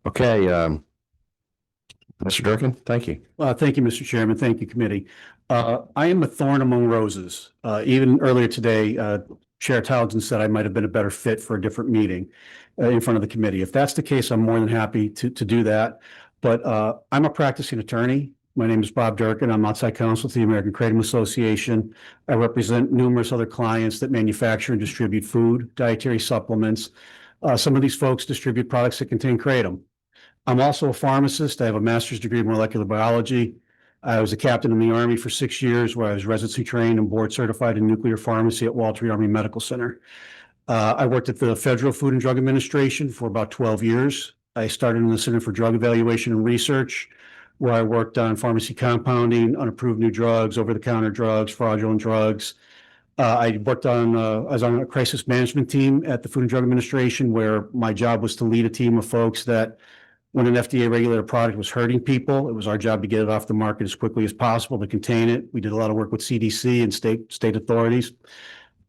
Okay, Mr. Durkin, thank you. Thank you, Mr. Chairman. Thank you, committee. I am a thorn among roses. Even earlier today, Chair Townsend said I might have been a better fit for a different meeting in front of the committee. If that's the case, I'm more than happy to do that. But I'm a practicing attorney. My name is Bob Durkin. I'm outside counsel to the American Kratom Association. I represent numerous other clients that manufacture and distribute food, dietary supplements. Some of these folks distribute products that contain kratom. I'm also a pharmacist. I have a master's degree in molecular biology. I was a captain in the Army for 6 years, where I was residency trained and board certified in nuclear pharmacy at Walter Reed Army Medical Center. I worked at the Federal Food and Drug Administration for about 12 years. I started in the Center for Drug Evaluation and Research, where I worked on pharmacy compounding, unapproved new drugs, over-the-counter drugs, fraudulent drugs. I was on a crisis management team at the Food and Drug Administration, where my job was to lead a team of folks that when an FDA regulated product was hurting people, it was our job to get it off the market as quickly as possible to contain it. We did a lot of work with CDC and state authorities.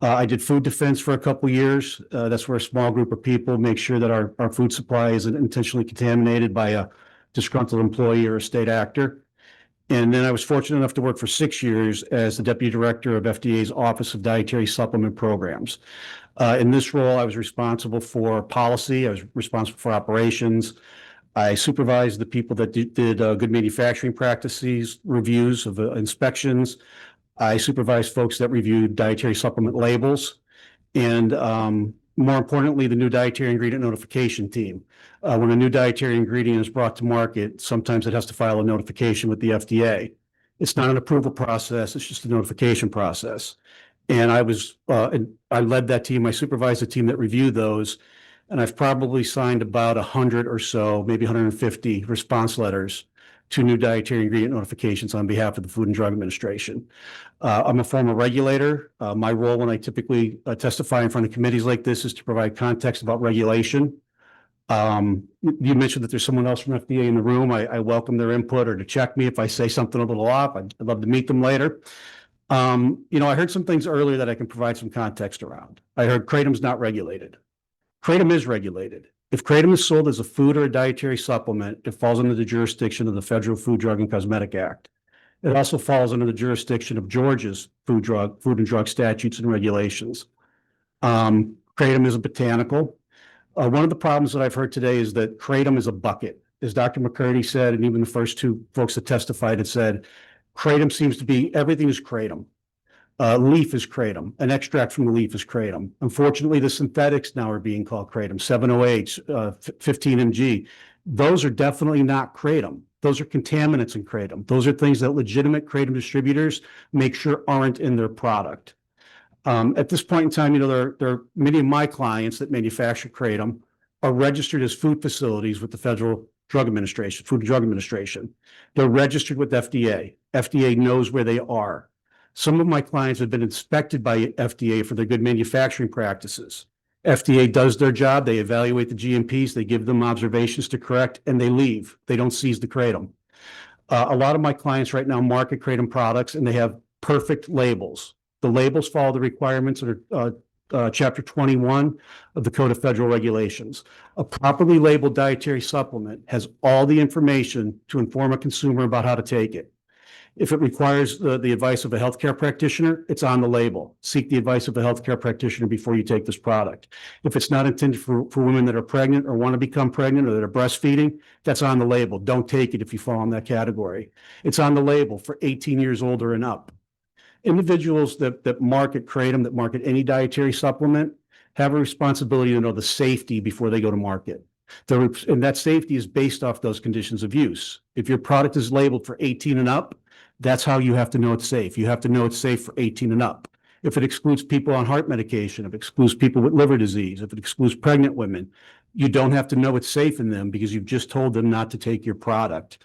I did food defense for a couple of years. That's where a small group of people make sure that our food supply isn't intentionally contaminated by a disgruntled employee or a state actor. And then I was fortunate enough to work for 6 years as the deputy director of FDA's Office of Dietary Supplement Programs. In this role, I was responsible for policy. I was responsible for operations. I supervised the people that did good manufacturing practices, reviews of inspections. I supervised folks that reviewed dietary supplement labels, and more importantly, the new dietary ingredient notification team. When a new dietary ingredient is brought to market, sometimes it has to file a notification with the FDA. It's not an approval process, it's just a notification process. And I led that team, I supervised the team that reviewed those, and I've probably signed about 100 or so, maybe 150 response letters to new dietary ingredient notifications on behalf of the Food and Drug Administration. I'm a former regulator. My role when I typically testify in front of committees like this is to provide context about regulation. You mentioned that there's someone else from FDA in the room. I welcome their input or to check me if I say something a little off. I'd love to meet them later. I heard some things earlier that I can provide some context around. I heard Kratom's not regulated. Kratom is regulated. If Kratom is sold as a food or a dietary supplement, it falls under the jurisdiction of the Federal Food, Drug, and Cosmetic Act. It also falls under the jurisdiction of Georgia's food and drug statutes and regulations. Kratom is a botanical. One of the problems that I've heard today is that Kratom is a bucket. As Dr. McCurdy said, and even the first two folks that testified had said, Kratom seems to be, everything is Kratom. Leaf is Kratom. An extract from the leaf is Kratom. Unfortunately, the synthetics now are being called Kratom, 7-OH, 15-MG. Those are definitely not Kratom. Those are contaminants in Kratom. Those are things that legitimate Kratom distributors make sure aren't in their product. At this point in time, there are many of my clients that manufacture Kratom are registered as food facilities with the Federal Drug Administration, Food and Drug Administration. They're registered with FDA. FDA knows where they are. Some of my clients have been inspected by FDA for their good manufacturing practices. FDA does their job. They evaluate the GMPs. They give them observations to correct, and they leave. They don't seize the Kratom. A lot of my clients right now market Kratom products, and they have perfect labels. The labels follow the requirements that are Chapter 21 of the Code of Federal Regulations. A properly labeled dietary supplement has all the information to inform a consumer about how to take it. If it requires the advice of a healthcare practitioner, it's on the label. Seek the advice of a healthcare practitioner before you take this product. If it's not intended for women that are pregnant or want to become pregnant or that are breastfeeding, that's on the label. Don't take it if you fall in that category. It's on the label for 18 years older and up. Individuals that market Kratom, that market any dietary supplement, have a responsibility to know the safety before they go to market. And that safety is based off those conditions of use. If your product is labeled for 18 and up, that's how you have to know it's safe. You have to know it's safe for 18 and up. If it excludes people on heart medication, if it excludes people with liver disease, if it excludes pregnant women, you don't have to know it's safe in them because you've just told them not to take your product.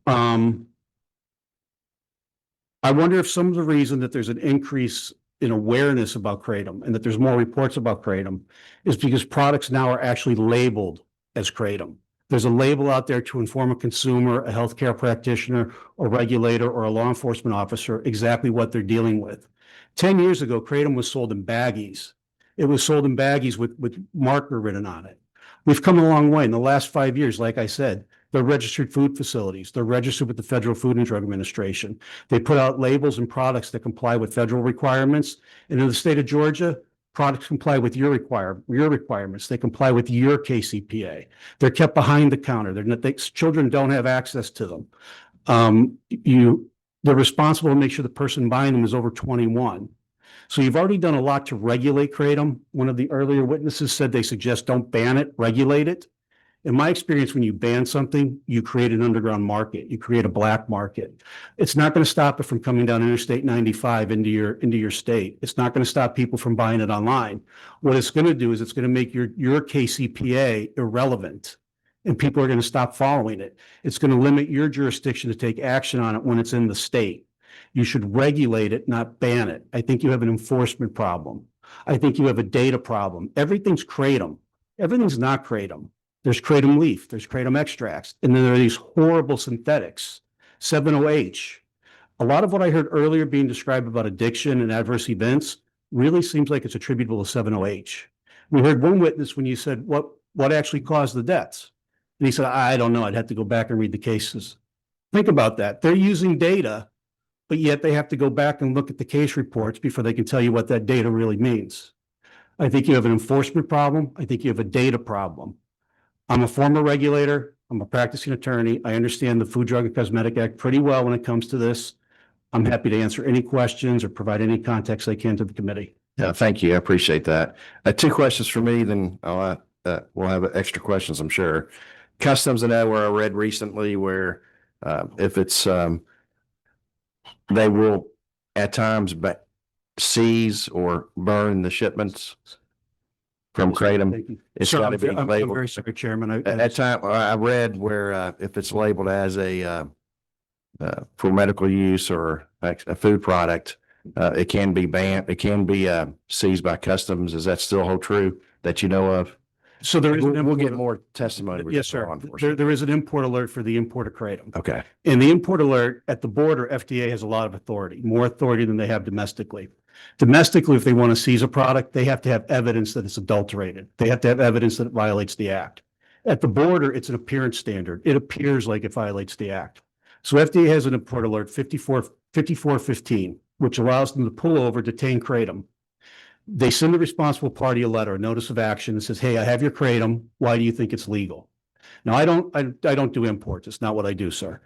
I wonder if some of the reason that there's an increase in awareness about Kratom and that there's more reports about Kratom is because products now are actually labeled as Kratom. There's a label out there to inform a consumer, a healthcare practitioner, a regulator, or a law enforcement officer exactly what they're dealing with. 10 years ago, Kratom was sold in baggies. It was sold in baggies with marker written on it. We've come a long way in the last 5 years. Like I said, they're registered food facilities. They're registered with the Federal Food and Drug Administration. They put out labels and products that comply with federal requirements. And in the state of Georgia, products comply with your requirements. They comply with your KCPA. They're kept behind the counter. Children don't have access to them. They're responsible to make sure the person buying them is over 21. So you've already done a lot to regulate Kratom. One of the earlier witnesses said they suggest don't ban it, regulate it. In my experience, when you ban something, you create an underground market. You create a black market. It's not going to stop it from coming down Interstate 95 into your state. It's not going to stop people from buying it online. What it's going to do is it's going to make your KCPA irrelevant, and people are going to stop following it. It's going to limit your jurisdiction to take action on it when it's in the state. You should regulate it, not ban it. I think you have an enforcement problem. I think you have a data problem. Everything's Kratom. Everything's not Kratom. There's Kratom leaf, there's Kratom extracts, and then there are these horrible synthetics, 7-OH. A lot of what I heard earlier being described about addiction and adverse events really seems like it's attributable to 7-OH. We heard one witness when you said, what actually caused the deaths? And he said, I don't know, I'd have to go back and read the cases. Think about that. They're using data, but yet they have to go back and look at the case reports before they can tell you what that data really means. I think you have an enforcement problem. I think you have a data problem. I'm a former regulator. I'm a practicing attorney. I understand the Food, Drug, and Cosmetic Act pretty well when it comes to this. I'm happy to answer any questions or provide any context I can to the committee. Yeah, thank you. I appreciate that. Two questions for me, then we'll have extra questions, I'm sure. Customs, I know where I read recently where if it's they will at times seize or burn the shipments from Kratom. Thank you. It's Sir, got to be I'm labeled. very sorry, Chairman. At time, I read where if it's labeled as a for medical use or a food product, it can be banned. It can be seized by customs. Does that still hold true that you know of? So there is We'll get more testimony. with Yes, law sir. enforcement. There is an import alert for the import of Kratom. Okay. And the import alert at the border, FDA has a lot of authority, more authority than they have domestically. Domestically, if they want to seize a product, they have to have evidence that it's adulterated. They have to have evidence that it violates the act. At the border, it's an appearance standard. It appears like it violates the act. So FDA has an import alert 5415, which allows them to pull over, detain Kratom. They send the responsible party a letter, a notice of action that says, hey, I have your Kratom. Why do you think it's legal? Now, I don't do imports. It's not what I do, sir.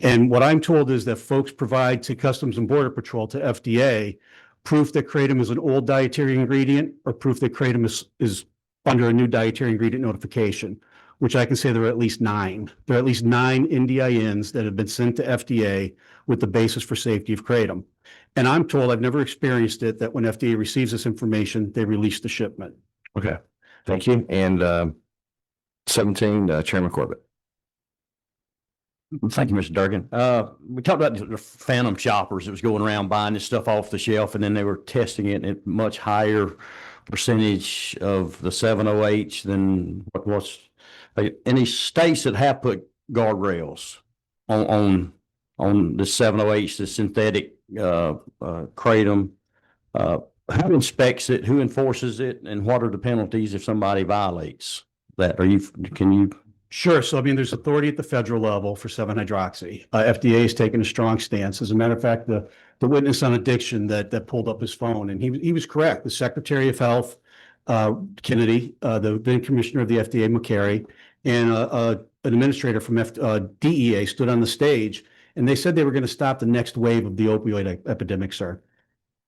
And what I'm told is that folks provide to Customs and Border Patrol, to FDA, proof that Kratom is an old dietary ingredient or proof that Kratom is under a new dietary ingredient notification, which I can say there are at least 9. There are at least 9 NDINs that have been sent to FDA with the basis for safety of Kratom. And I'm told, I've never experienced it, that when FDA receives this information, they release the shipment. Okay. Thank you. And 17, Chairman Corbett. Thank you, Mr. Durkin. We talked about the phantom shoppers that was going around buying this stuff off the shelf, and then they were testing it at much higher percentage of the 7-OH than what was any states that have put guardrails on the 7-OH, the synthetic Kratom. Who inspects it? Who enforces it? And what are the penalties if somebody violates that? Can you? Sure. So, I mean, there's authority at the federal level for 7-hydroxy. FDA has taken a strong stance. As a matter of fact, the witness on addiction that pulled up his phone, and he was correct. The Secretary of Health, Kennedy, the then Commissioner of the FDA, McCary, and an administrator from DEA stood on the stage, and they said they were going to stop the next wave of the opioid epidemic, sir.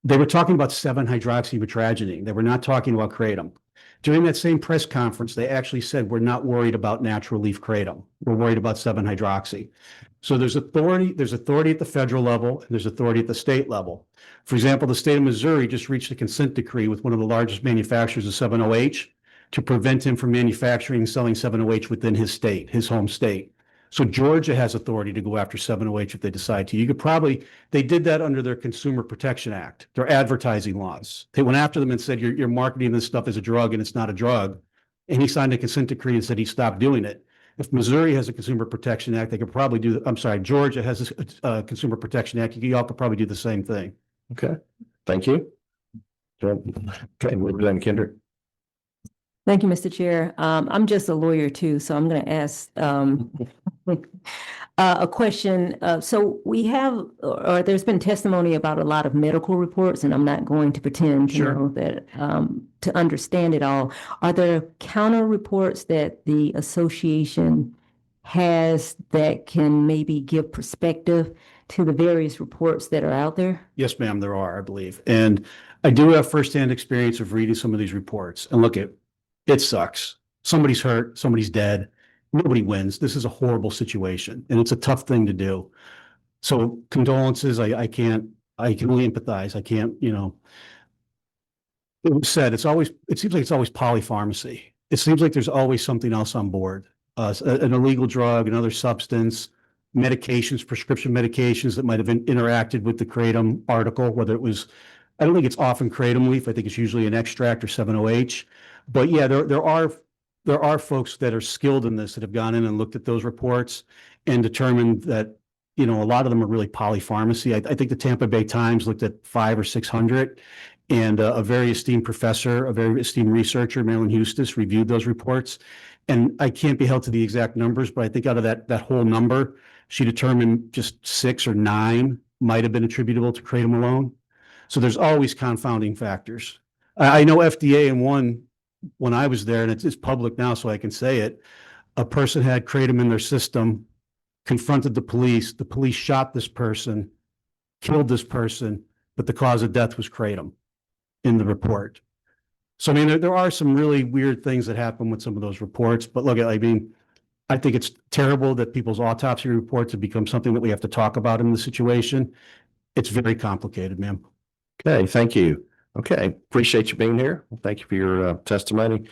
They were talking about 7-hydroxymetragenine. They were not talking about Kratom. During that same press conference, they actually said, we're not worried about natural leaf Kratom. We're worried about 7-hydroxy. So there's authority at the federal level, and there's authority at the state level. For example, the state of Missouri just reached a consent decree with one of the largest manufacturers of 7-OH to prevent him from manufacturing and selling 7-OH within his state, his home state. So Georgia has authority to go after 7-OH if they decide to. They did that under their Consumer Protection Act, their advertising laws. They went after them and said, you're marketing this stuff as a drug and it's not a drug. And he signed a consent decree and said he stopped doing it. If Missouri has a Consumer Protection Act, they could probably Georgia has a Consumer Protection Act. You all could probably do the same thing. Okay. Thank you. Okay, Representative Kendrick. Thank you, Mr. Chair. I'm just a lawyer too, so I'm going to ask a question. So we have, or there's been testimony about a lot of medical reports, and I'm not going to pretend to Sure. know that, to understand it all. Are there counter reports that the association has that can maybe give perspective to the various reports that are out there? Yes, ma'am, there are, I believe. And I do have firsthand experience of reading some of these reports. And look, it sucks. Somebody's hurt, somebody's dead. Nobody wins. This is a horrible situation, and it's a tough thing to do. So condolences, I can only empathize. I can't, it was said, it seems like it's always polypharmacy. It seems like there's always something else on board. An illegal drug, another substance, medications, prescription medications that might have interacted with the Kratom article, whether it was, I don't think it's often Kratom leaf. I think it's usually an extract or 7-OH. But yeah, there are folks that are skilled in this that have gone in and looked at those reports and determined that, a lot of them are really polypharmacy. I think the Tampa Bay Times looked at 500 or 600, and a very esteemed professor, a very esteemed researcher, Marilyn Hustis, reviewed those reports. And I can't be held to the exact numbers, but I think out of that whole number, she determined just 6 or 9 might have been attributable to Kratom alone. So there's always confounding factors. I know FDA in one, when I was there, and it's public now, so I can say it, a person had Kratom in their system, confronted the police shot this person, killed this person, but the cause of death was Kratom in the report. So, I mean, there are some really weird things that happen with some of those reports, but look, I mean, I think it's terrible that people's autopsy reports have become something that we have to talk about in the situation. It's very complicated, ma'am. Okay, thank you. Okay, appreciate you being here. Thank you for your testimony.